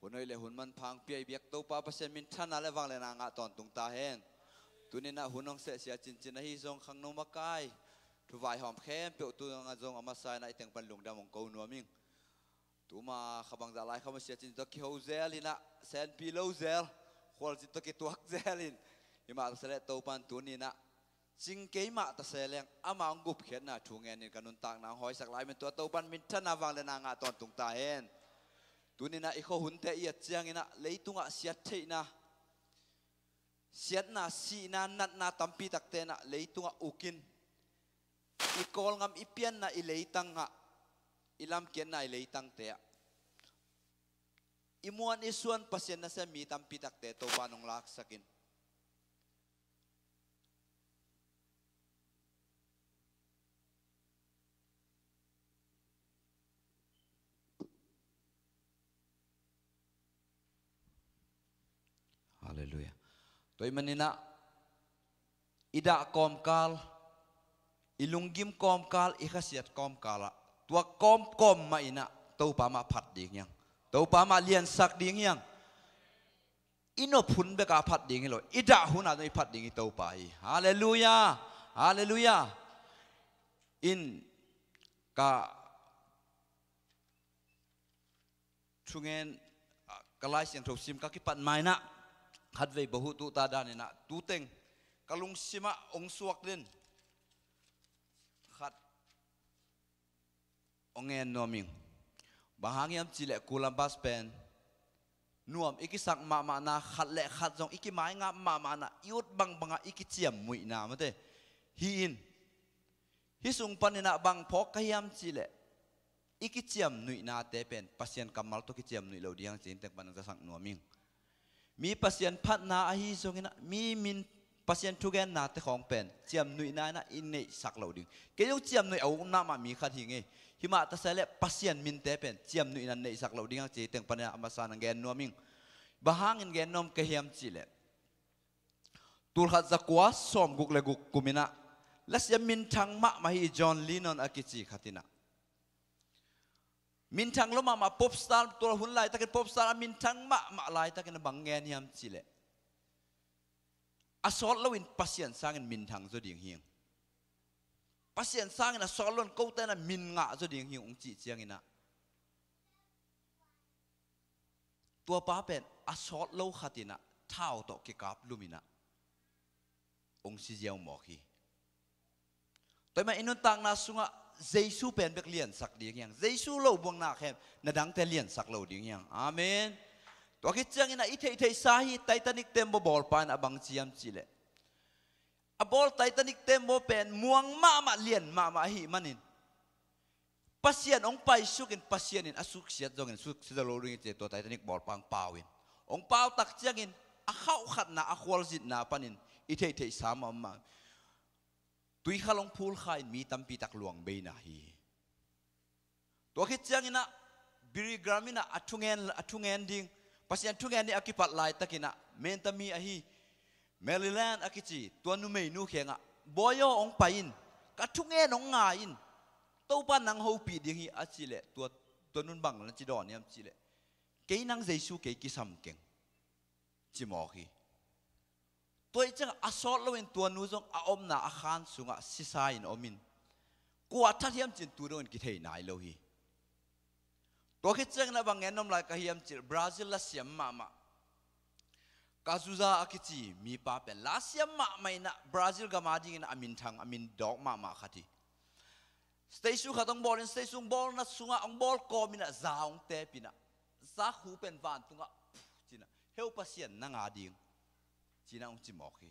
หุ่นเลยหุ่นมันพังเปียเบียกตัวป้าเปอร์เซ็นต์มินทันอะไรวางเลยนางตอนตุงตาเฮนตัวนี้นะหุ่นน้องเสียจินจินนะฮิซงขังนงมากายทุวายหอมเข้มเปียวตัวงาจงอามาใส่ในเตียงปันหลงดำของเกาหนัวมิงตัวมาขบังจะไล่เข้ามาเสียจินตัวเขียวเซลินะเซนปีโลเซลขวดจินตัวเขียวตัวเซลินฮิมาเสด็จตัวปันตัวนี้นะจิงเกยมาตะเสลงอามาองกุบเขียนนะชูเงินนี่กันนุนต่างนางหอยสักหลายเป็นตัวตัวปันมินทันนาวางเลยนางตอนตุงตาเฮนตัวนี้นะอีกหุ่นเทียเจียงนะเลยตุงะเสียเทนะเสียนะสีนะนัดนะตัมปีตักเตนะเลยตุงะอุกินอีกอลงามอีเปียนนะอีเลยตังะอีลำเกียนนะอีเลยตังเตะอีมวนอีส่วนปัสยานะเสมีตัมปีตักเตะตัวปานองลักสักินฮาเลลูยาตัวมันนี่นะอิดะกอมกาลอิลุงกิมกอมกาลอิขสิยตกอมกาละตัวกอมมาอินะตัวปามาพัดดิ่งยังตัวปามาเลียนสักดิ่งยังอินโนพุนเบกาพัดดิ่งเลยอิดะหุนาตัวพัดดิ่งตัวไปฮาเลลูยาฮาเลลูยาอินกาช่วงเงินกลายเสียงถูกซิมกักิปันไม้นะขัดเวบหุตุตาดานินะตูเต็งกลุงซิมะองสวกเล่นขัดองเงินนวมิงบางอย่างจิเลกูลัมบัสเป็นนวมอีกิสักมานาขัดเละขัดจงอีกิไม้งามานายุดบังอีกิเจียมมุยนามันเตฮีอินฮิสุงปันนะบังพกขยามจิเลอีกิเจียมนุยนาเตเป็นปัสยันกำมัลตุกิเจียมนุยเราดีyangจินแต่ปันจะสักนวมิงมีปัสยันพัดนาฮิสุงนะมีมินปัสยันทุกแกนนาเตของเป็นเจียมนุยนานะอินเนสักเราดีเกี่ยวเจียมนุยเอาหน้ามามีขัดหิงหิมะตะเสลปัสยันมินเตเป็นเจียมนุยนันเนสักเราดีyangจินแต่ปันอามาสานังแกนนวมิงบางอย่างแกนนมเขียมจิเลตุลขัดจักวาสอมกุกเลกุกกุมินะและเสียมินทังมะมาฮิจอห์นลีนอนอากิจิขัดินะมินทังลมาป๊อปสตาร์ตัวหุ่นไล่ตะกันป๊อปสตาร์มินทังมะไล่ตะกันบังเงินยามจิเลอสอลลวินปัสยันสร้างมินทังจะดิ่งเฮียงปัสยันสร้างอสอลลนกูเตนะมินงะจะดิ่งเฮียงองจิเจียงนะตัวป้าเป็นอสอลโลขัดินะเท่าตกิกาบลูมินะองค์สิเจียวหมอกีแต่มาอินุตังนาสุงะเจสูเป็นเบกเลียนสักดิ่งยังเจสูโลบวงนาเข้มนาดังแต่เลียนสักโลดิ่งยังอาเมนตัวคิดจังนะอิเทสาฮีไททานิกเต็มบอลปานอบังเจียมจิเลอบอลไททานิกเต็มโบเป็นม่วงมาเลียนมาหิมันินปัสยันองไปสุกินปัสยันินอสุกเสียจงอินสุกเสียโลริงเจตัวไททานิกบอลปังเปล่าอินองเปล่าตักจังอินอาเข้าขัดนาอาควอลจิตนาปานินอิเทสามมาตุยขลงพูลขายมีตัมปีตักหลวงเบนาฮีตัวคิดจังอินะบิริกรามินะอัตุเงินดิ่งปัสยันทุกอย่างนี้อากิปัดลายตะกินะเมนตามีอาฮีเมริแลนด์อากิจีตัวนุ่มไม่นูเขียงอ่ะบอยองไปอินกัทุกอย่างองงาอินตัวป้านังฮูปีดิ่งฮีอาจิเลตัวนุ่นบังนั่นจีดอนเนี่ยจิเลเกยนังเจสูเกยกิสัมเก่งจิมอฮีตัวจังอาสอลลวินตัวนู้จงอาอมนาอาคารสุงะซิซาอินอมินกัวทัดเทียมจินตัวนู้นกิเทนายโลฮีตัวคิดจังนะบางเงินนมลายกะเฮียมจิบราซิลละเสียมมากาซูซาอากิจีมีป้าเป็นลาเสียมไม่นะบราซิลก็มาดิ้งนะอามินทังอามินดอกมาขัดสเตชูขัดองบอลสเตชูบอลนะสุงะองบอลกอมินะซาองเตปินะซาหูเป็นวันตุงะจีนะเฮลปัสยันนังอาดิ้งจีนะองจิมอกี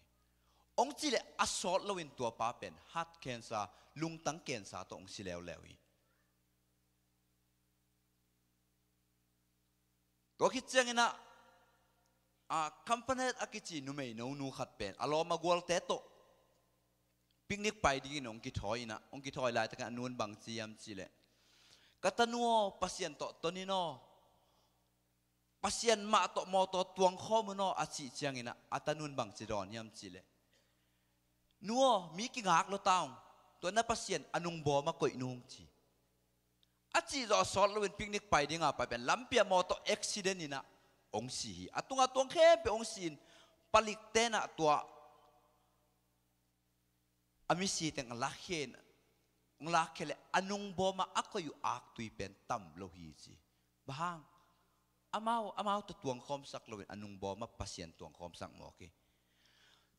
องจีเลอสอดลวินตัวป้าเป็นฮัตเคนซาลุงตั้งเคนซาตัวองสิแล้วตัวคิดจังนะคัมพานีอากิจีนุ่มไม่นูขัดเป็นอารมณ์มากวลเตโตปิกนิกไปดีกินองกิทอยนะองกิทอยลายตะกันนูนบางเจียมจิเลกัตนัวปัสยันโตตัวนี้นอปัสยันมาโตมอโตตวงข้อมือนออาชิจังนะอัตนูนบางจีดอนยามจิเลนัวมีกิงหักโลตาวตัวนั้นปัสยันอนุงบอมาก่อยนุงจีอาจีจะสอนเราเป็นปิกนิกไปดีงาไปเป็นลำเปียมอโตเอ็กซิเดนนี่นะ องสีอะตัวแค่เป็นองสีนผลิตเต้นตัวอามิสีแต่งลักเห็นลักเขลอนุงบอมาอักก็อยู่อักตุยเป็นตั้มโลหิตบางอามาตัวคอมสักโลหิตอนุงบอมาพัศยันตัวคอมสักหมอกี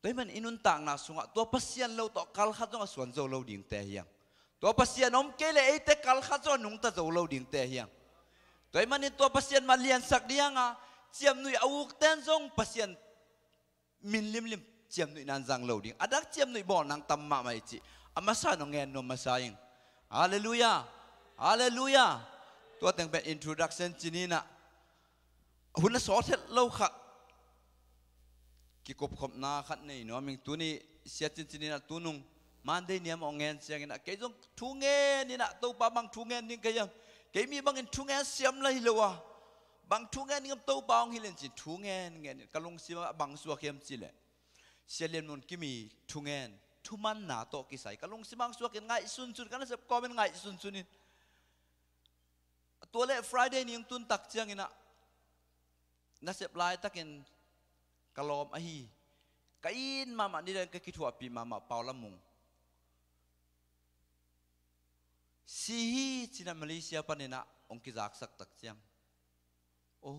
ตัวมันอินุนต่างนาสุงะตัวพัศยันเราตัวคัลขัดจงส่วนโจเราดิ่งเตะยังตัวพัศยันอมเกลเอเตคัลขัดจงนุ่งตะโจเราดิ่งเตะยังตัวมันนี่ตัวพัศยันมาเลียนสักเดียงอ่ะเจียมนุยอาวุธเต้นจงพัศยันมินลิมเจียมนุยนันจังเราดิ่งอดักเจียมนุยบ่อนังตั้มมาไม่จีอามาซานงเงินนมาซายิงฮาเลลูยาฮาเลลูยาตัวแต่งเป็น introduction จีนี่นะหุ่นสอนเสร็จเราขัดกิกบขบนาขัดนี่เนาะมิงตัวนี้เสียจีนี่นะตัวนุ่งมันได้เนี่ยมองเงินเสียงนะเกี่ยงทุ่งเงินนี่นะตัวป้าบางทุ่งเงินนี่ก็ยังเกี่ยมีบางเงินทุ่งเงินเสียมเลยเลยวะบางทุ่งเงินนี่ก็ตัวป้าองฮิเลนจีทุ่งเงินกะลงสิว่าบางสัวเข้มจีเลยเสียเรียนมันกิมีทุ่งเงินทุมันหนาโตกิสัยกะลงสิบางสัวกินง่ายสุนกันนะเสพก็เป็นง่ายสุนนี่ตัวเล่ Friday นี่ยังตุนตักเจียงนี่นะนะเสพลายตักเองกะลอมอหีกินมานี่เดินก็คิดหัวปีมาเป่าละมุงซีฮีจีนมาเลเซียปนินะองกิจากสักตักเจียงโอ้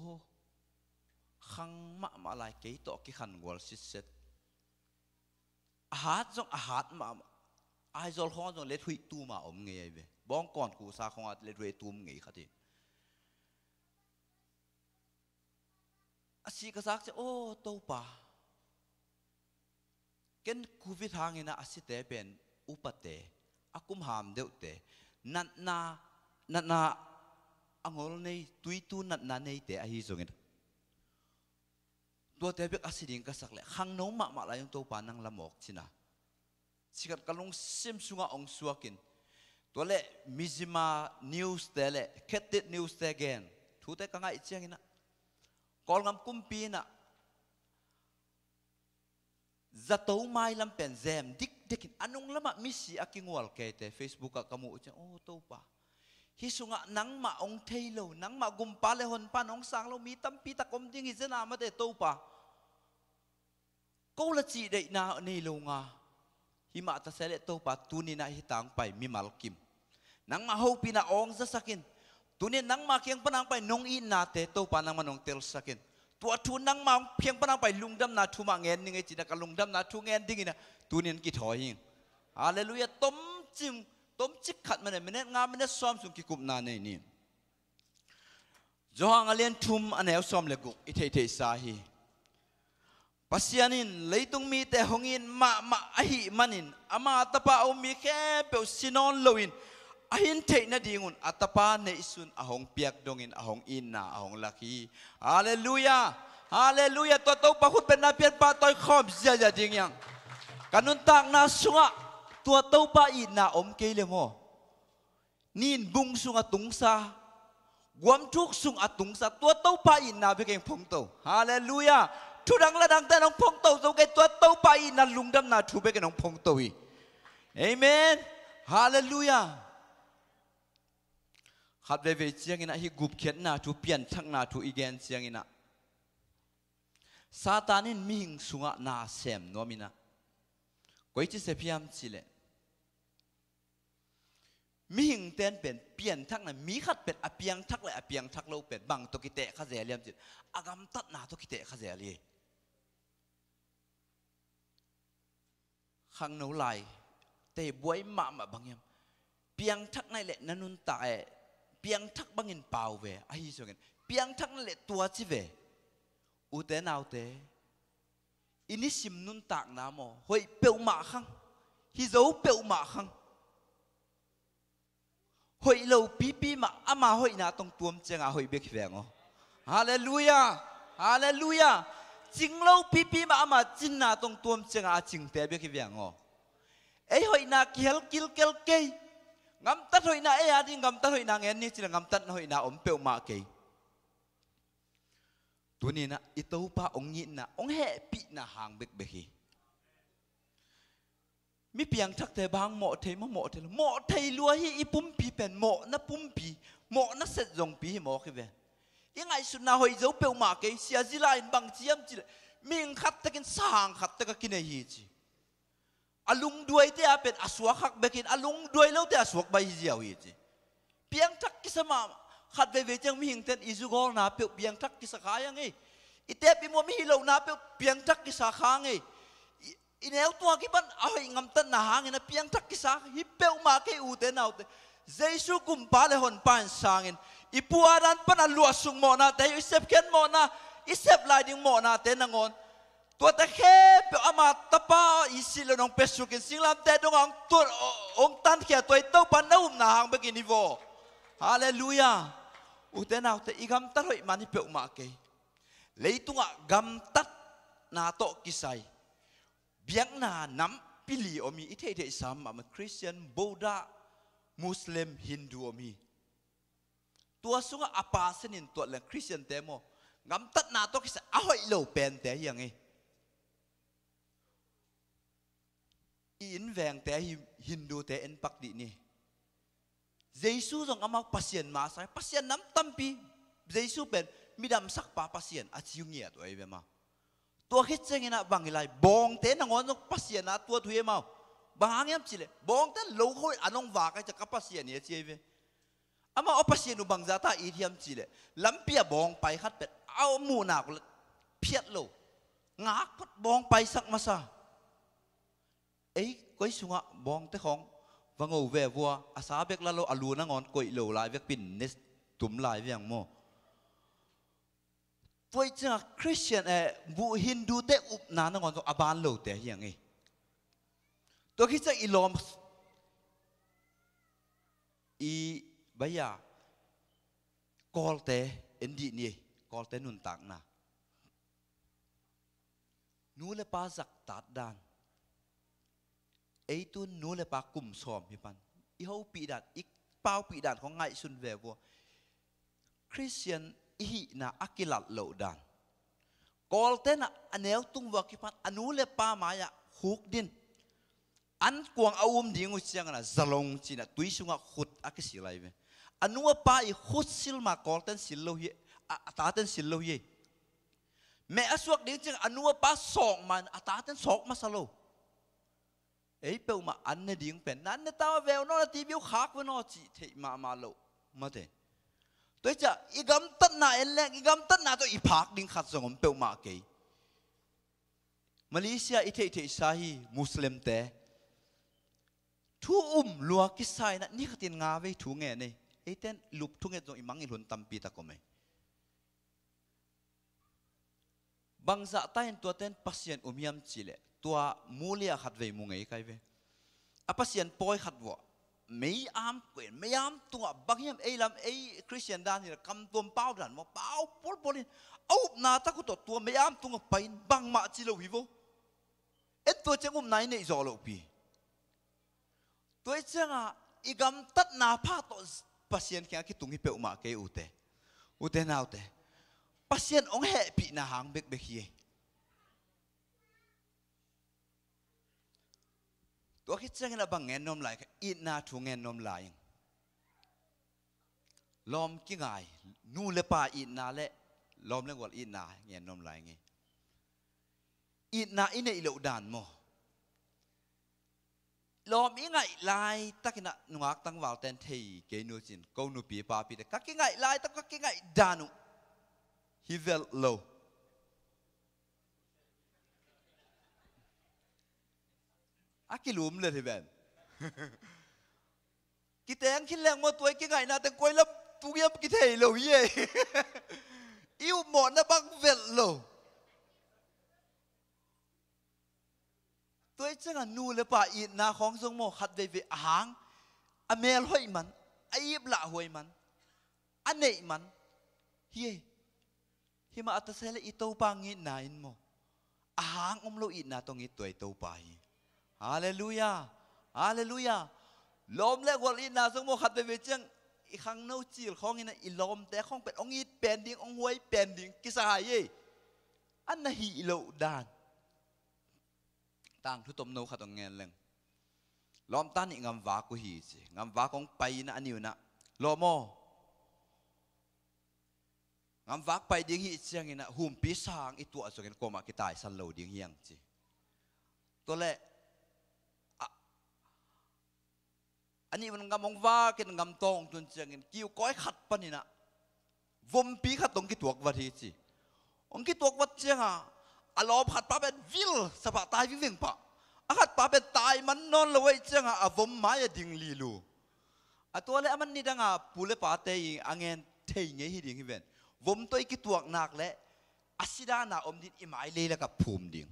ขังมาลายเกยโตกิขันวอลซิเซตอาหารจงอาหารมาไอจอลข้อจงเล็ดหุยตูมาอมเงยเว้บ้องก่อนกูซาของอาเล็ดหุยตูมเงยขัดอาชีกษักจะโอ้โตป่าเกินคูวิทางนี่นะอาศิเตเป็นอุปเตอากุมหามเดือดเตนัดนาอังอลในตุยตูนัดนาในเตอหิจงเงินตัวเตเบกอาศิดิงกษักเลยขังน้องมาลายงโตป่านังละหมอกชินะสิกัดกะลงซิมสุงาองสวกินตัวเล่มิซิมานิวส์เตเล่แคทติดนิวส์เตเกนทุเตกังไงเชียงนะกอลงำกุมปีนะจะโตไม่ลำเป็นเซมดิกอันนุ่งละมามิสิอากิงวอลเกตเฟซบุ๊กกับมูเจโอ้โตป่าฮิสุงะนังมาองเทโลนังมากุมปาเลหอนปานองสังเรามีตั้มปีตะกมดิ้งฮิเซนามาเตโตป่ากูละจีได้นาในโลงาหิมะตะเสเลโตป่าตุนีน่าฮิตังไปมีมัลกิมนังมาฮูปีน่าองจะสักินตุนีนังมาเคียงปนังไปนงอินนาเตโตป่านังมานองเตลสักินตัวทุนนังมาเพียงปนังไปลุงดำนาทุมาเงินนี่ไงจีนักลุงดำนาทุเงินดิ้งนะตุนีนกิถอยหิงฮาเลลูยาต้มจิกขัดมันเนี่ยมันเนี่ยงามมันเนี่ยซ้อมสุกิกุมนาในนี่จงเลียนทุมอันเอวซ้อมเล็กุอิเทสาฮีปัสยานินเลยตุงมีแต่หงินมาอหิมันินอามาตะปาอมีแค่เปลสินอนลวินอหินเทนดีงุนอัตปาเนสุนอหงเปียกดงอินอหงอินนาอหงลักีฮาเลลูยาฮาเลลูยาตัวโตปะคุณเป็นนาเปียนปาตอยคอมเสียจะดิ้งยังกันนุนต่างนาสุงะตัวโตปะอินนาอมเกลโมนินบุงสุงะตุงซากวมทุกสุงะตุงซาตัวโตปะอินนาเบกเองพงโตฮาเลลูยาทุดังละดังแต่น้องพงโตโจเกตัวโตไปนั่นลุงดำนาทูเบกน้องพงโตอีเอเมนฮาเลลูยาขัดเวเวเชียงอินะฮิกุบเขียนนาทูเปลี่ยนทั้งนาทูอีแกนเชียงอินะซาตานินมิหิงสุงะนาเซมโนมินะก้อยจิเสพิยามจิเลมิหิงเต้นเป็นเปลี่ยนทั้งนั้นมีขัดเป็นอเปียงทักเลยอเปียงทักเราเป็นบังตกิเตะข้าเสียเลียมจิอากามตัดนาตกิเตะข้าเสียเลียขังหนูไหลเตะบวยมาบางยามเปียงทักในเละนันุนตายเปียงทักบางเงินเปล่าเวไอ้ยี่สงเงินเปียงทักนั่นเละตัวจิเวอุเตนเอาเตอินิสิมนุนตากน้ำโมเฮ้ยเปียวหมาขังฮิโซเปียวหมาขังเฮ้ยเราปีมาอามาเฮ้ยนาตรงตัวมเจงอาเฮ้ยเบกแวงอ๋อฮาเลลูยาฮาเลลูยาจริงเราปีมาอามาจินนาตรงตัวมเจงอาจริงแต่เบกแวงอ๋อเอ้ยเฮ้ยนาเกลเกยงำตัดเฮ้ยนาเอ้ยอาดิงำตัดเฮ้ยนาเงินนี่จิงงำตัดเฮ้ยนาอมเปียวมาเกยตัวนี้นะอิตูปะองยินนะองแห่ปีนะหางเบกมีเพียงทักแต่บางหมอเทมาหมอเทหมอเทลัวฮีอีปุ่มปีเป็นหมอนะปุ่มปีหมอนะเสร็จจงปีหมอคือเว ยังไงสุดน่าหอยเจ้าเปล่ามาเกยเสียจิลายบางเจียมจิมิงขัดตะกินสางขัดตะกินไอ้ฮีจีอลุงด้วยเตะเป็นอสวกขักเบกินอลุงด้วยแล้วเตะอสวกใบเจียวฮีจีเพียงทักกิสมาขัดเวจังมิงเต้นอิจุกอลนาเปียเพียงทักกิสขายังไงอีเตะปีมัวมีฮิโลนาเปียงทักกิสาขาไงอีเนวตัวกี่ปันเอาให้งำตันนาหางนะเพียงทักกิสาฮิเปลมาเกอูเตนเอาเตเจสุกุมปาเลหอนปานสางเงินอีปัวดันปันลัวสุงโมนาแต่อีเซฟเคนโมนาอีเซฟลายดิ้งโมนาเตนงอนตัวตะเข้เปอามาตะป้าอีสิลนองเปสุกินสิงลำแต่ดงองตัวองตันเขียตัวเต้าปันนุ่มนาหางเบกินิโวฮาเลลูยาอุเตนเอาแต่อีกำตัดหอยมันที่เปมาเกยเลยตัวกำตัดนาโตกิไซเบียงนาน้ำปิลีอมีอิเทเดสามมาคริสเตียนโบดามุสลิมฮินดูอมีตัวสุงอาปาสนินตัวเรื่องคริสเตียนเตโมกำตัดนาโตกิไซเอาไว้โลเป็นแต่ยังไงอินแวงแต่ฮินดูแต่เอ็นปักดีนี่เยซูจงอามาพัศยันมาใส่พัศยันน้ำตั้มปีเยซูเป็นมีดำสักปาพัศยันอาชิวเงียตัวไอ้เบมาตัวคิดเจงินะบางอีไลบองเต้นงอนกพัศยันนะตัวถุยมาบางอย่างจิเลบองเต้นโลโก้อันนงวากจะกับพัศยันเนี่ยเจียเวอามาเอาพัศยันอุบังซาตาอีเทียมจิเลลำเปียบองไปขัดเป็ดเอาหมูนักเพียดโลงากพัดบองไปสักมาซาเอ้ยก้อยสุงะบองเต้ของวังเอาเววัวอาสาเบกละโลอลูนังอนก้อยโลลายเวกปินเนสตุ่มลายเวียงโมตัวจ้าคริสเตียนบุฮินดูเตอุปนานังอนตัวอบานโลเตะยังไงตัวคิดจะอีลอมอีใบยากอลเตเอ็นดีนี่กอลเตนุนตักนะนูเลปาจักตัดดานไอ้ตุนนูเลปากุ่มซอมพี่ปันอีเขาปีดานอีเป้าปีดานของไงสุนเววัวคริสเตียนอีน่ะอักิลัดเหล่าดานกอลเตน่ะอันเนวตุงวักิพันอนุเลปามายะฮุกดินอันกวางอาวุมดิ่งอุเชียงน่ะจลงจีน่ะตุยสุงะขุดอักสิไลเวอนุปาอีขุดสิลมากอลเตนสิลโลเยตาเตนสิลโลเยแม่อสวกดิ่งจังอนุปาสองมันตาเตนสองมาสโลเอ้ยเปลมาอันเนี่ยดิ่งเป็นนั้นเนี่ยตาเวลนอตีบิวขากวนอจีเทมาโลมาเตตัวจะอีกำตัดหน้าเอ็นแรงอีกำตัดหน้าตัวอีพักดิ้งขัดสงมเปลมาเกยมาเลเซียอิเทอิสาฮีมุสลิมเตทูลัวกิสายนะนี่ขตินงาไว้ทูเงี้ยนี่ไอ้เต้นลุบทุงเงี้ยตรงอีมังอีหลุนตัมปีตะก็ไม่บางจะใต้ตัวเต้นพัศยันยมจิเลตัวมูเลียขัดไว้มุงไงใครเว้อพัศยันปอยขัดวะไม่อามเกวนไม่อามตัวบางอย่างไอ้ลำไอ้คริสเตียนด้านนี่คำตัวเป้าดันว่าเป้าปอลินเอาหน้าตะกุตัวไม่อามตัวไปบางมาจิโลวิโวเอ็ดตัวเจ้าไหนในจอโลปีตัวเจ้าอีกำตัดหน้าผ้าตัวพัศยันแค่คิดตรงที่เปลมาเกยอุเตนเอาเตพัศยันองเหปีนาหางเบกเฮียตัวคิดจังนะบางเงินนมไหลอีน่าถูกเงินนมไหลลอมกี่ไงนู่นเลยป่าอีน่าเละลอมเรื่องว่าอีน่าเงินนมไหลไงอีน่าอินเนี่ยอีเหลวด่านโมลอมอีไงไหลตักน่ะหนักตั้งวาวเต็นที่เกนูจินกูนูปีปาปีเด็กกักกี่ไงไหลตักกักกี่ไงด่านุฮิเวลโลอากิลุมเลยที่เป็นกิเตงคิดแรงมาตัวกี่ไงนะแต่กวยแล้วตุยมกิเทยเลยเย่อิวหมอนนะบังเวลโลตัวเจ้านูเลยป่าอีนาของทรงโมขัดเวหางอเมลห้อยมันไอ้ยิบละห้อยมันอันไหนมันเฮ้ยที่มาอัตเสลอีโตปังงี้นายโมหางโลอีนาตรงนี้ตัวโตไปฮาเลลูยาฮาเลลูยาลมและวอลีนาสมมติขัดไปเจังอีครั้งโนจิลของนี่นะอีลมแต่ของเป็ดองอีเป็นดิ่งองหวยเป็นดิ่งกิสหายอันนั้นฮีโลดานต่างทุตมโนขัดตรงเงินเลยลมตันอีงามวากุฮีสิงามวาของไปนะอันนี้นะลมโม งามวักไปดิ้งหิเชียงนะหุ่มปีสางอีตัวส่วนกันกมากิตายสันโลดิ้งเฮียงจีตัวแรกอันนี้มันงามองว่ากันงามตองจนเชียงกันกิ้วก้อยขัดปนี่นะวมปีขัดตรงกิตัววัดทีจีองกิตัววัดเชียงอ่ะอารมณ์ขัดป้าเป็นวิลสะบัดตายวิเวงปะขัดป้าเป็นตายมันนอนเลยเชียงอ่ะวมไม้ดิ้งลีลูตัวแรกมันนี่ดังอ่ะปูเลป้าเตยอังเงินเทยเงี้ยฮิดิ้งฮิเวนวมตัวอีกตัวหนักและอาศิดานาอมดินอิมายเลยแล้วกับภูมิดิ่ง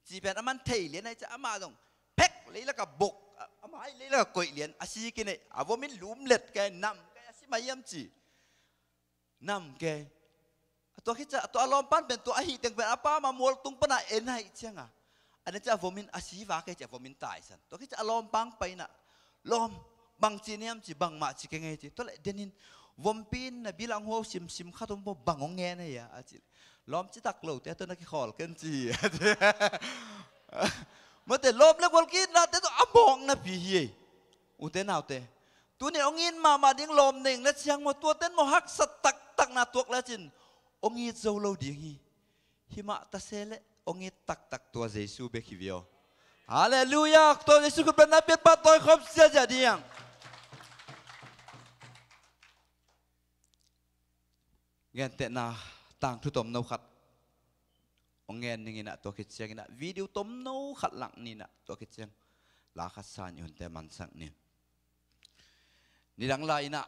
จีเป็นอามันเทยเลียนไอ้จะอามาตรงเพ็กเลยแล้วกับบกอามายเลยแล้วกับกอยเลียนอาศิกินเนี่ยอาวมินลุมเล็ดแกนำแกอาศิมาเยี่ยมจีนำแกตัวคิดจะตัวอารมณ์ปั้นเป็นตัวอหิตึงเป็นอาป้ามามัวตุงปนาเอ็นให้เชียงอ่ะอันนั้นจะอาวมินอาศิวาแกจะอาวมินตายสันตัวคิดจะอารมณ์ปังไปน่ะลมบางจีเนี่ยมจีบางมาจีแกไงจีตัวเลยเดนินวมปีนนะบิลังหัวซิมข้าตุ้มบ่บังงเงี้ยเนี่ยอาจิล้อมจิตักเหล่าแต่ตัวนักขอลกันจีเมื่อแต่ล้อมแล้วคนกินนะแต่ตัวอ่ำมองนะพี่เฮียอุเทนเอาแต่ตัวนี้องค์มาดิ้งล้อมหนึ่งแล้วเชียงมาตัวเต้นมาฮักสตักนาตัวแล้วจินองค์เจ้าเราดิ้งหิมะตาเซเลองค์ตักตัวเยซูเบคิวิโอฮาเลลูยาตัวเยซูคุณเป็นนักเปียปัตตอยครบเสียจะดียังเงินเตนะต่างทุตมโนขัดองเงินนี่นะตัวคิดเชียงนะวิดีโอตมโนขัดหลังนี่นะตัวคิดเชียงลาขัดสานอยู่แต่มันสักเนี่ยนี่ดังไรนะ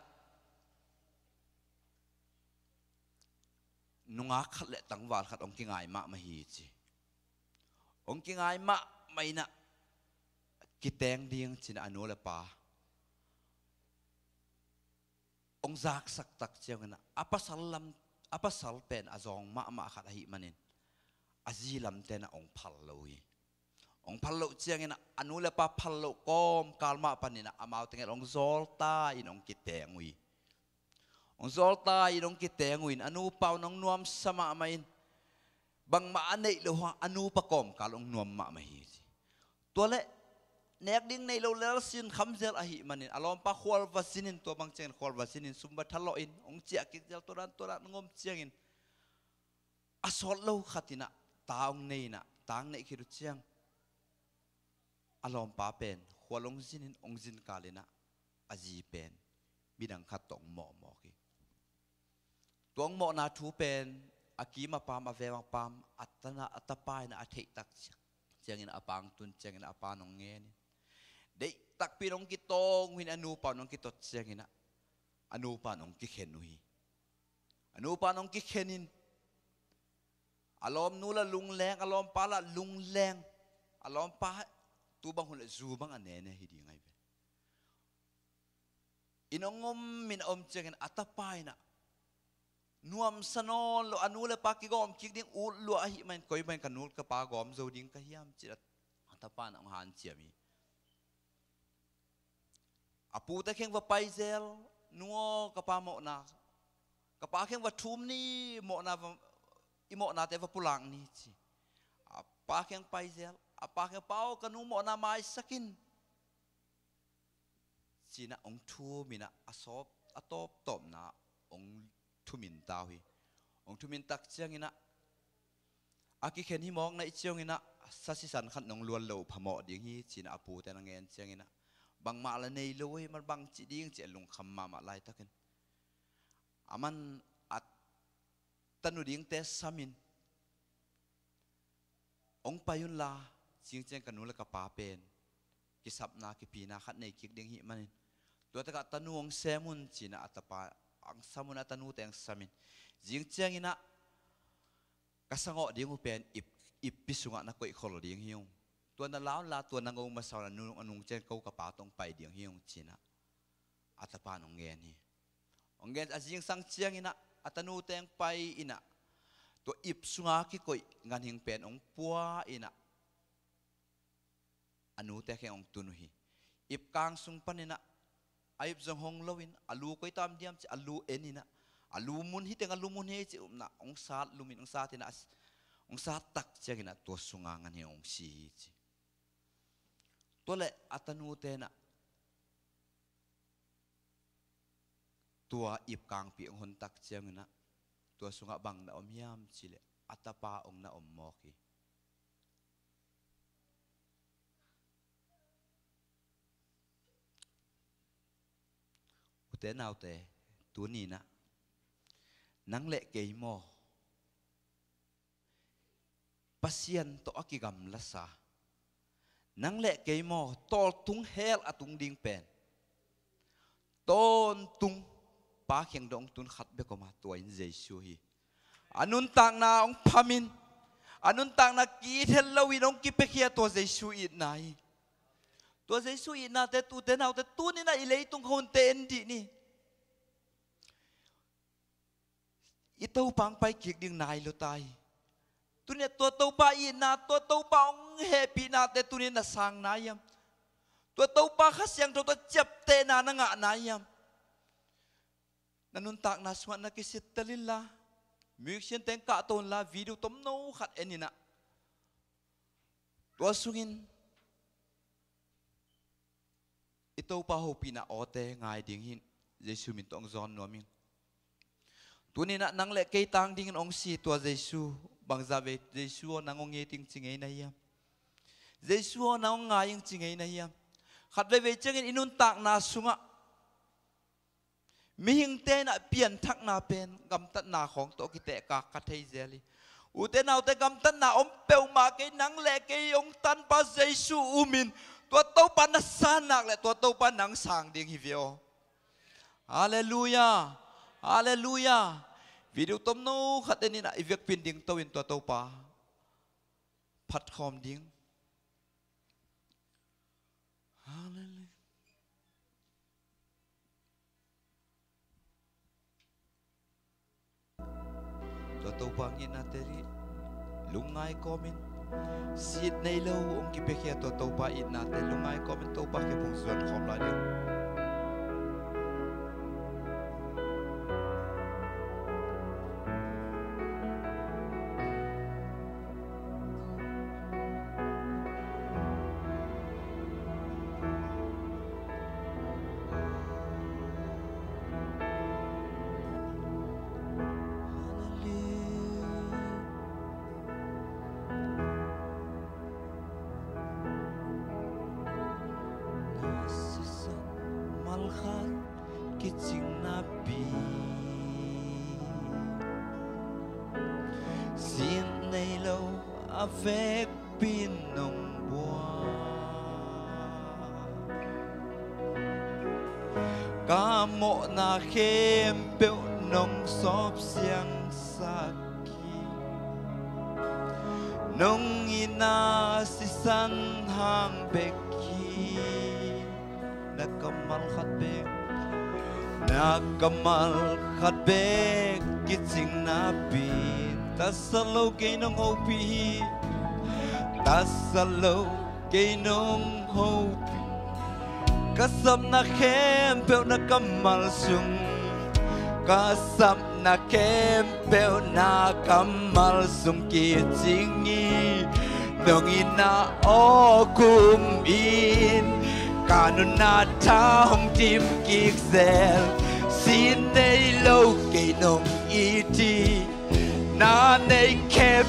นุงาขัดเละตั้งวาลขัดองกิงไงมะมาฮีจีองกิงไงมะไม่นะกิแตงเดียงจินอนุเลปาองซักสักตักเชียงนะapa sal pen azong ma khat hi manin azilam tena ong phalloi ong phallo chiang ina anu le pa phallo kom kalma panina amau tengel ong zolta in ong kitengui ong zolta in ong kitengui anu pau nong nuam sama main bang ma anei lo anu pa kom kal ong nuam ma hi to leเนกดิ้งในโลเลลสินคำเจลอหิมันินอารมณ์ปะขวลวาสินินตัวบางเจนขวลวาสินินสุมบัติทะเลาะอินองเจียกิจเจลตัวนั้นงมเจียงินอสอลโลขัดินะตาองในนะตางในคิดเจียงอารมณ์ปะเป็นขวลองสินินองสินกาเลนะอจีเป็นบิดังขัดตองหมอกีตัวหมอนาทูเป็นอากีมาปามอาเววังปามอัตนาอัตปายนะอัฐิตักเจียงินอปังตุนเจียงินอปานองเงี้ยเด็กตักปีนองกิโตงวินอนุปานองกิโตเสียงินะอนุปานองกิเขนุยอนุปานองกิเขนินอารมณ์นู้ละลุงแรงอารมณ์ปาละลุงแรงอารมณ์ปาตัวบางคนละจูบางอันเนี่ยฮิดีไงเปอินองมินอมเจงินอัตปายนะนวมสนอลอนุเลปากิกอมคิกดิ้งอูลัวหิมันคอยมันกันนูลกับปากอมโจดิ้งกะเฮียมจิตอัตปานองหันเจียมีอาปูแต่เข่งว่าไปเซลนัวกับปาโมนากับปาเข่งว่าทุ่มนี่โมนาอิโมนาแต่ว่าปุลังนี่จีอาปาเข่งไปเซลอาปาเข่งเป้ากันนูโมนาไม้สกินจีน่ะองทูมินะอาซอบอาตบตบนะองทุมินตาหีองทุมินตักเชียงอินะอากิเข่งที่มองในเชียงอินะสัสิสันขัดนองล้วนเหลวพมอดิ้งฮีจีน่ะอาปูแต่นางเงินเชียงอินะบางมาละในลอยมันบางจีดิ้งเจลุงคำมาลายตะกันอามันอัดตันุดิ้งเตสามินองไปยุนลาจิงเจงกันนูละกับปาเป็นกิสับนากิปีนาขัดในกิกดิ้งหิมันตัวตะกัดตันูองเซมุนจีน่ะอัตปาอังสามุนตันูเตงสามินจิงเจงอินะกษังอดิ้งอุเป็นอิบปิสุงะนักกุยขลดิ้งหิวตัวนั้นล้าวลาตัวนางองมาสอนนุงเจนเขากระเป๋าตรงไปเดียงเฮียงจีนะอัตปานองเงินนี่องเงินอาจจะยังสังเชียงอินะอัตนูแตงไปอินะตัวอิบสุงาคิกอยงานหิงเป็นองปัวอินะอนุแต่แค่องตุนุฮีอิบกลางสุงปันอินะอิบจงหงลวินอลูก็ตามเดียมจีอลูเอ็นอินะอลูมุนฮิตยังอลูมุนเฮจีนะองซาลูมินองซาตินะองซาตักเชียงอินะตัวสุงางานเฮองซีจีตัวเละอัตนูเตนะตัวอิบกลางปีองหนตักเชียงนะตัว ตัวสุงะบังนะอมยามสิเลอัตปาองนะอมมอกีอุเตนเอาเตตัวนี้นะนังเละเกยมอปัสยันโตอกิกรรมละสานังเละเกยมอตอตุงเฮลอตุงดิงเป็นต้นตุงปาเขียงดงตุนขัดเบกมาตัวอินเจสูฮีอนุนต่างนาองพามินอนุนต่างนากีเทลลวินองกิเปเคียตัวเจสูอินไนตัวเจสูอินนาเตตูเตนเอาเตตูนี่นะอิเลตุงคนเตนดีนี่อิเต้าปังไปเกียกดิ่งนายโลตายตัวเนี่ยตัวเต้าปาอินนาตัวเต้าปาองเฮปีนาเตตัวนี้น่ะสร้างนายมตัวเต้าปาขัดยังตัวเจ็บเตนานังะนายมนันนุนตากนาสวรรค์นักสิทธิ์ลิลละมิวเชียนเต็งกะตนละวิดีโอต้มโนขัดเอ็นินะตัวสุงินอิโตปาโฮปีนาอเตง่ายดิ่งหินเยซูมินตองจอนนัวมิงตัวนี้นะนังเล็กเกยตังดิ่งองสีตัวเยซูบางซาเวเยซูนังองเงติงจิงเงยนายามเยซูนังองง่ายยังจิงเงยนายามขัดเวเจงินอินุนตากนาสุงะมิหิงเตนะเปลี่ยนทักนาเป็นกำตัดนาของโตกิเตกาคัทเทเซลีอุเตนาอุเตกำตัดนาอมเปลมาเกนังเล็กเกยองตันปาเจซูอุมินตัวโตปันนัสานักและตัวโตปันนังสางดิ่งฮิวิโอฮาเลลูยาฮาเลลูยาวิดีโอต้มโนขัดเดนี่นะอีเวกปินดิ่งตัวอินตัวโตปาพัดคอมดิ่งฮาเลลูยาตัวโตปังยินนาเตรีลุงไงคอมเมนสิทธิ์ในโลกองค์กิเปเคียตัวโตปาอินนาเตลุงไงคอมเมนโตปาเก็บผงส่วนของเราเดียวเวกปินนงบัวกาโมนาเข้มเปวนงสอบเสียงสักกีนงอินาสิสันหางเบกกีนักกมัลขัดเบกนักกมัลขัดเบกกิจิงนาบีตัสโลเกนงโอปีตัสโลเกนงโฮปีกัสมนักเข้มเปลนักกำมัลสุงกัสมนักเข้มเปลนักกำมัลสุงกิจิงีนงอินาโอคุมอินกานุนาทาหงจิมกิกเซลสินในโลเกนงอีทีนาในแคบ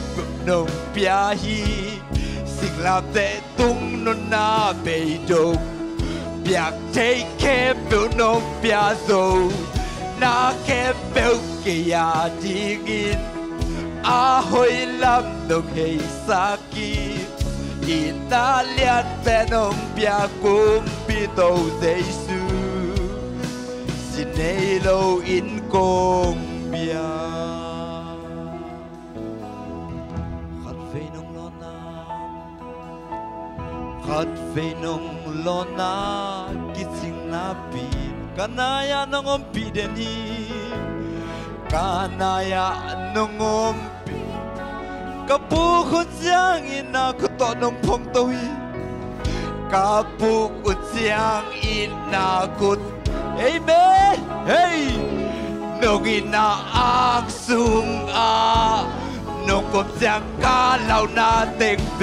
นงเปียฮีสิ่งลาเตตุงนนนาเบดกเปียกเทแคบนงเปียโซนาแคบเกียดิงินอาหอยลำนงเฮสักีอิตาเลียนเป็นนงเปียกุมปิโตเจซูสิเนโลอินกงเปียขัดเฟนงโลนากิจิงนาปีกานายานงอมปีเดนีกานายานงอมปีกับผู้คนเจียงอินาคุตอนงพงตุยกับผู้คนเจียงอินาคุตเฮ้ยเบ้เฮ้ยนงอินาอักซุงอานงกบเจียงกาเหล่านาเต็งเบ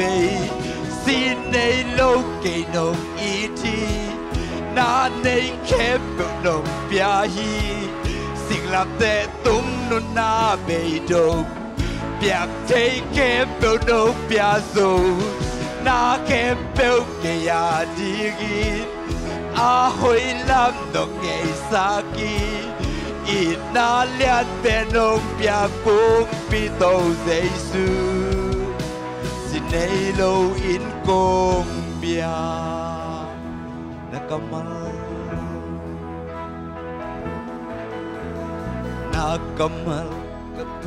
สินในโลกเกนงอีทีนาในแคบนงเปียฮีสิ่งลำแต่ตุ้มน นุนาเบดงเปียกเทเก็บเบลโนเปียสูนาเก็บเบลเกียดีกีอาหอยลำนกเงยสากีอีนาเลียนเป็นนกเปียกุงปีโตเซซูสิเนโลอินกงเบียนักมัลนักมัลกะเป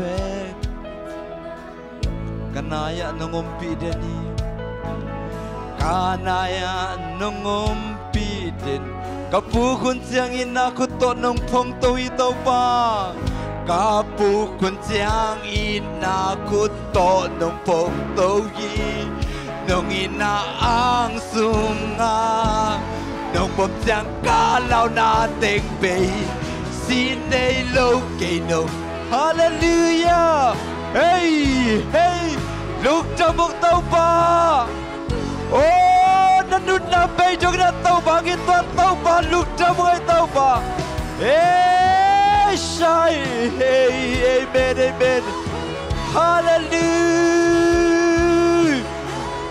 kanaya nungumpi deni kanaya nungumpi den kapu kun siang ina kuto nung pong tui tau pa kapu kun siang ina kuto nung pong tui nung ina ang sunga nung pom siang kalau na teng bei sinay lo kay nung hallelujah hey hey lúc trong một tàu ba ô nó nút nằm bay trong cái tàu ba cái toàn tàu ba lúc trong một tàu ba hey sai hey amen amen hallelujah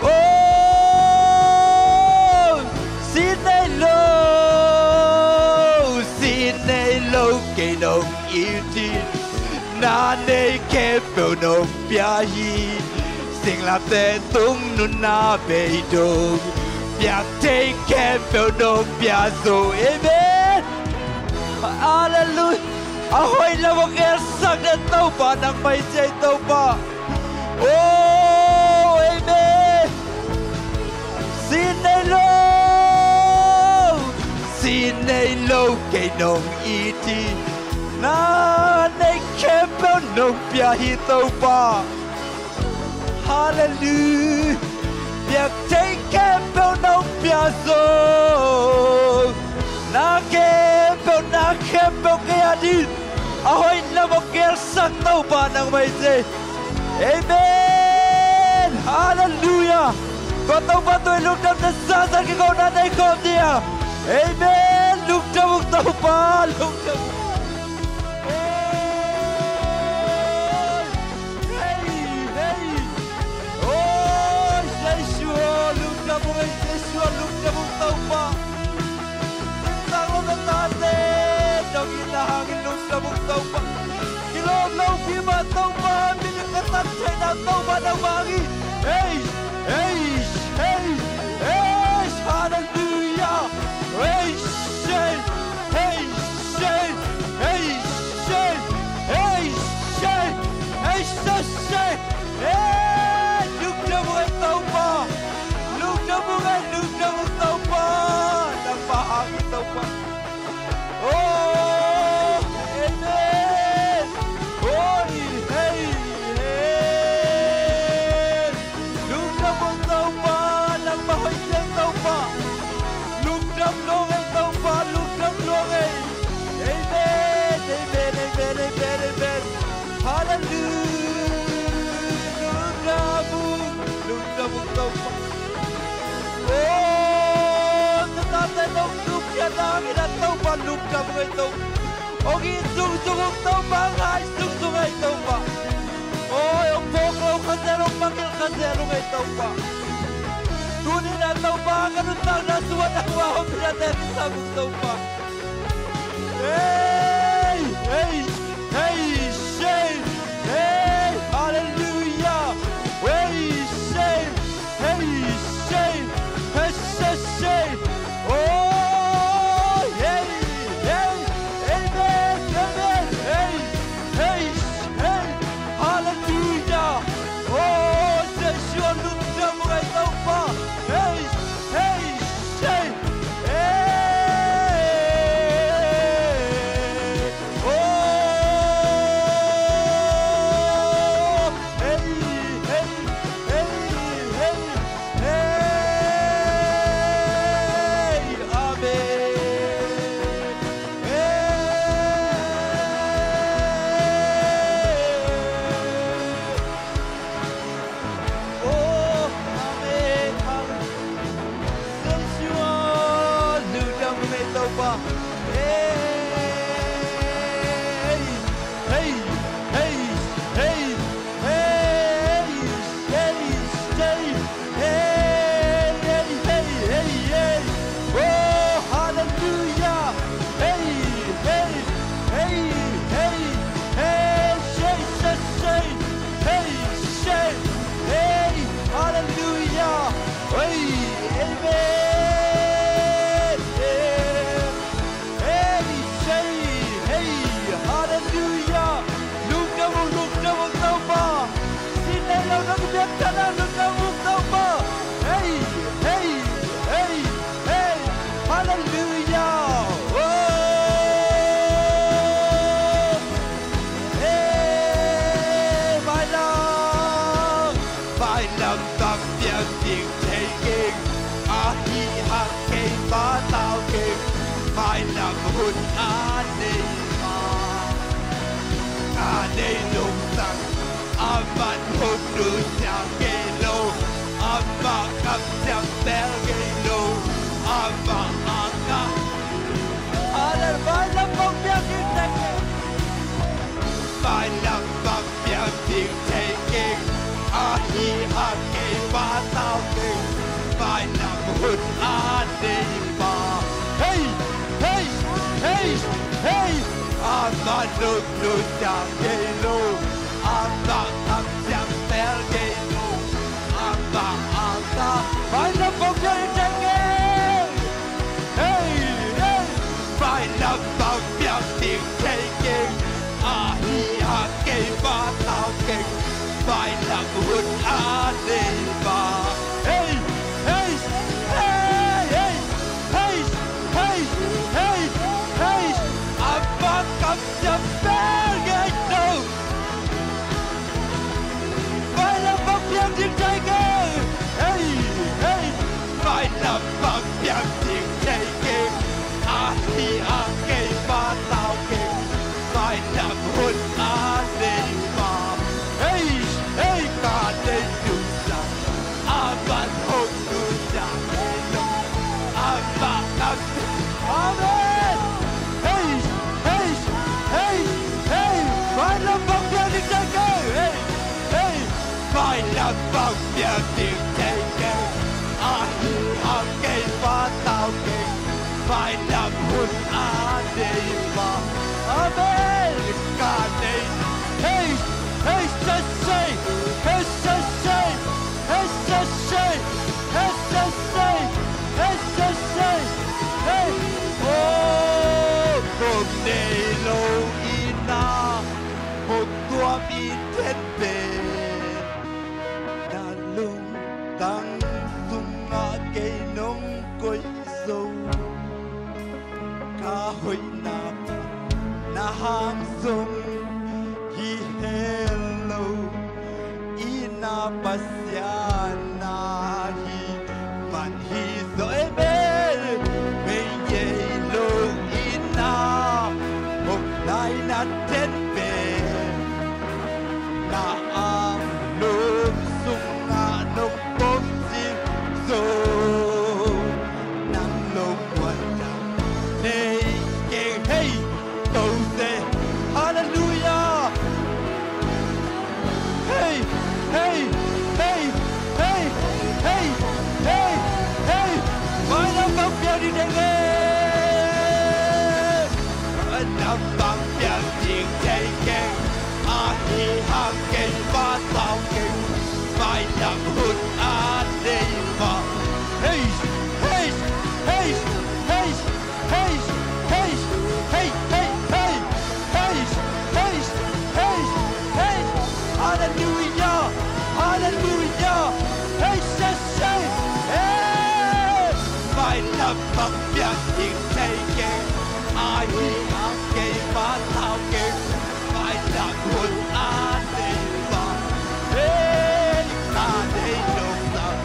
oh xin này lâu cái nồng yêu tin na ne ke pel no pia hi sing la te tung nu na be do pia te ke pel no pia so amen hallelujah ahoy la mo ke sak de tau pa nang mai chei tau pa oh amen xin nei lo ke nong i ti na nei kempel no pia hi tau pa hallelujah biak take kempel no pia so na kempel ke adi ahoy la mo ker sak tau pa nang mai se amen hallelujah ko tau pa tu luk dam na sa sa ke ko na nei ko dia amen luk dam tau pa luk dam lúc trong một tàu pa, sang lúc ta ta thế, trong khi ta hàng lúc trong một tàu pa, khi lâu khi mà tàu pa, mình những cái tắt chạy nào tàu pa đâu mà đi, hey, hey, hey, hey, hallelujah, hey, hey, hey, hey, hey, hey, hey, hey, hey, hey, lúc trong một tàu pa. Lúc trong một tàu pa đang phá cái tàu pa oh amen oh hey hey lúc trong một tàu pa đang phá cái tàu pa lúc trong lô cái tàu pa lúc trong lô cái amen amen amen amen amen hallelujah lúc trong một tàu pa oh, tetapi lúc kia đang đi đặt tàu pa lúc trong người tàu, ông sung sung tàu pa ngay sung sung ngay tàu pa, oh ông phong ông khăn xe ông panggil khăn xe ông ngay tàu pa, tu ni đặt tàu pa kan utang na suat aku ông tidak terus tàu pa, hey hey hey hey hey hallelujah hey hey hey hey hey oh hey hey amen amen hey hey hey hallelujah oh session lúc trong một ngày tàu pa hey hey hey hey phải nằm tập việc tiền thế kinh à hi hạt cây phá tao kinh phải nằm hụt á đi mà à đây lùng tăng à bạn hụt đuôi cha cây lô à bạn cầm chặt bèo cây lô à bạn à ca à đây phải nằm công việc tiền thế kinh phải nằm tập việc tiền thế kinh à hi hạt cây phá tao kinh phải nằm hụt á đi mà hey hey hey hey à bạn được được chạm cây lô à bạn thầm chạm bèo cây lô à bạn à ta phải nằm công việc tiền kinh hey hey phải nằm tập việc tiền thế kinh à hi hạt cây phá tao kinh phải nằm hụt á đi mà hey hey hey hey hey hey hey hey apa cầm chặt bèo cây lô phải nằm công việc tiền thế kinh hey hey phải nằm công việc tiền thế kinh à hi hạt cây phá tao kinh phải nằm hụt á đi mà hey hey cả đây đủ rằng à bạn hôn đủ rằng à bạn nằm amen hey hey hey hey phải nằm công việc tiền thế kinh hey hey phải nằm công việc tiền thế kinh à hi hạt cây phá tao kinh phải nằm hụt á đi mà amen cả đây hey hey say hey say hey say hey say hey oh một đề lô ina một tua mi thiên bề đã lung tăng tung ngã cây nông cối dâu ca hội na ham sung hi hello ina pasiana hi man hi zoe be ye lo ina một đại na ten be na am lum sung na nông bom chi zo nang lông quan trọng đây hey cầu thế hallelujah hey hey hey hey hey hey hey phải nằm công việc đi đây nghe nằm công việc tiền thế kinh à hi hạt cây phá tao kinh phải nằm hụt á đi mà hey hey hey hey hey hey hey hey hey hey hey hey hey hallelujah hallelujah hey say hey phải nằm công việc tiền thế kinh ai hi hạt cây phá tao kinh phải nằm hụt á đi mà hey ta đây lùng tăng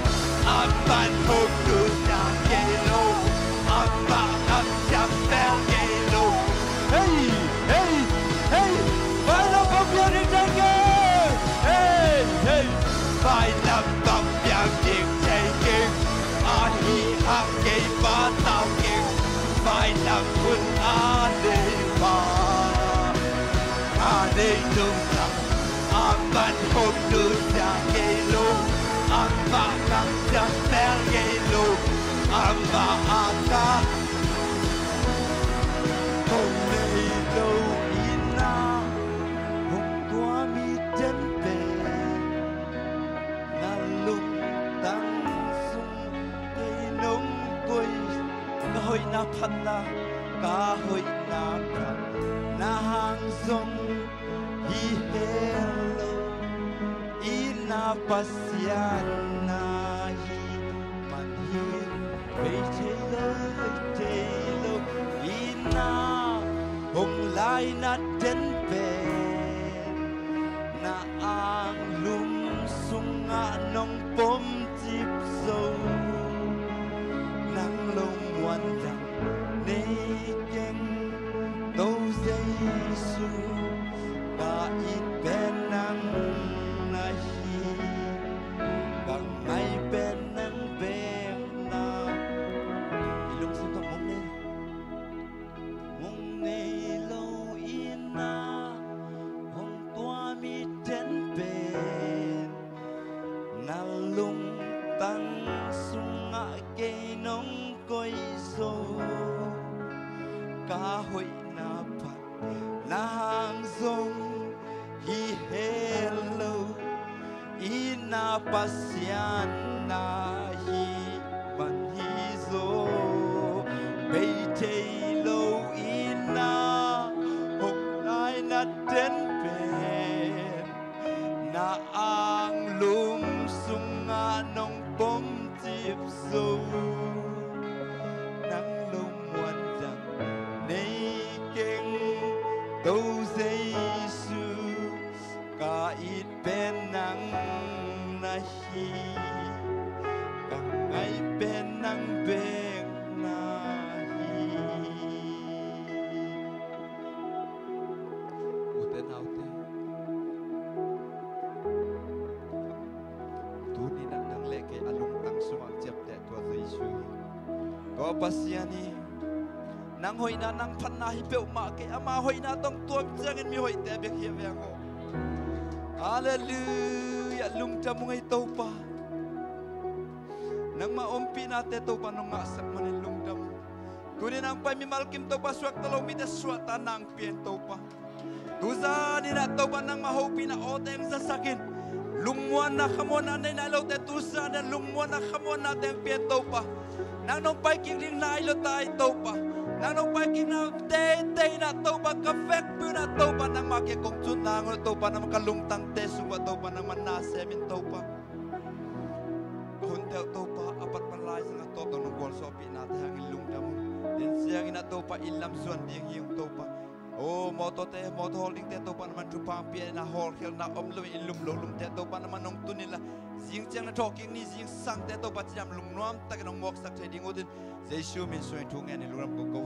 anh bạn hụt đủ chạm cây lô anh bạn ăn chạm bèo cây lô hey hey hey phải nằm công việc tiền thế kinh hey hey phải nằm công việc tiền thế kinh à hi hạt cây phá tao kinh phải nằm hụt á đi mà à đây lùng tăng anh bạn hụt đủ chạm cây lô anh bạn ăn chạm bèo cây lô anh bạn ăn ta hôm nay đâu ina hôm qua mi chân bè na lung tăng sung cây nông quay cả hội na phan na cả hội na phan na hang sông hi hello ina pasiana hi man hi về chelo ina hồng lai na ten pe na ang lum sunga pasian na hi man hi zo bay tay lo ina hong lai na ten pen na ang lum sunga nong bom chip zo nang lum wan jang nei keng đâu dây su cả ít bên nắng na hi càng ngày bên nắng bên na hi u tên nào thế tu ni nak nang leke alung tang sumang chep te tua dây su có pasiani nang hoi na nang phan na hi peu ma ke ama hoi na tong tuam chang in mi hoi te bek hi ve ngo hallelujah lung ta mungai to pa nang ma ompi na te to pa nong nga sak manin lung dam kunin ang pa mi malkim to pa swak talo mi te swat ta nang pien to pa tu za ni na to pa nang ma hopi na oteng sa sakin lungmuan na kamon na nay na lo te tu za na lungmuan na kamon na teng pien to pa nang nong pai king ring na ilo tai to pa nang nong pai king na te na to pa ka fek pu na to pa nang ma ke kong chun na ngo to pa nang kalung tang te su wa to pa nang man na semin to pa hun te to pa apat palai sa to to nong gol so pi na te hang lung dam den siang ina to pa ilam suan ding hiung to pa oh moto te moto holding te to pa man tu pa pi na hol khel na om lu ilum lo lum te to pa man nong tunila jing chang na talking ni jing sang te to pa jam lung nuam tak nong mok sak te ding odin jesu min soin thung en lu ram ko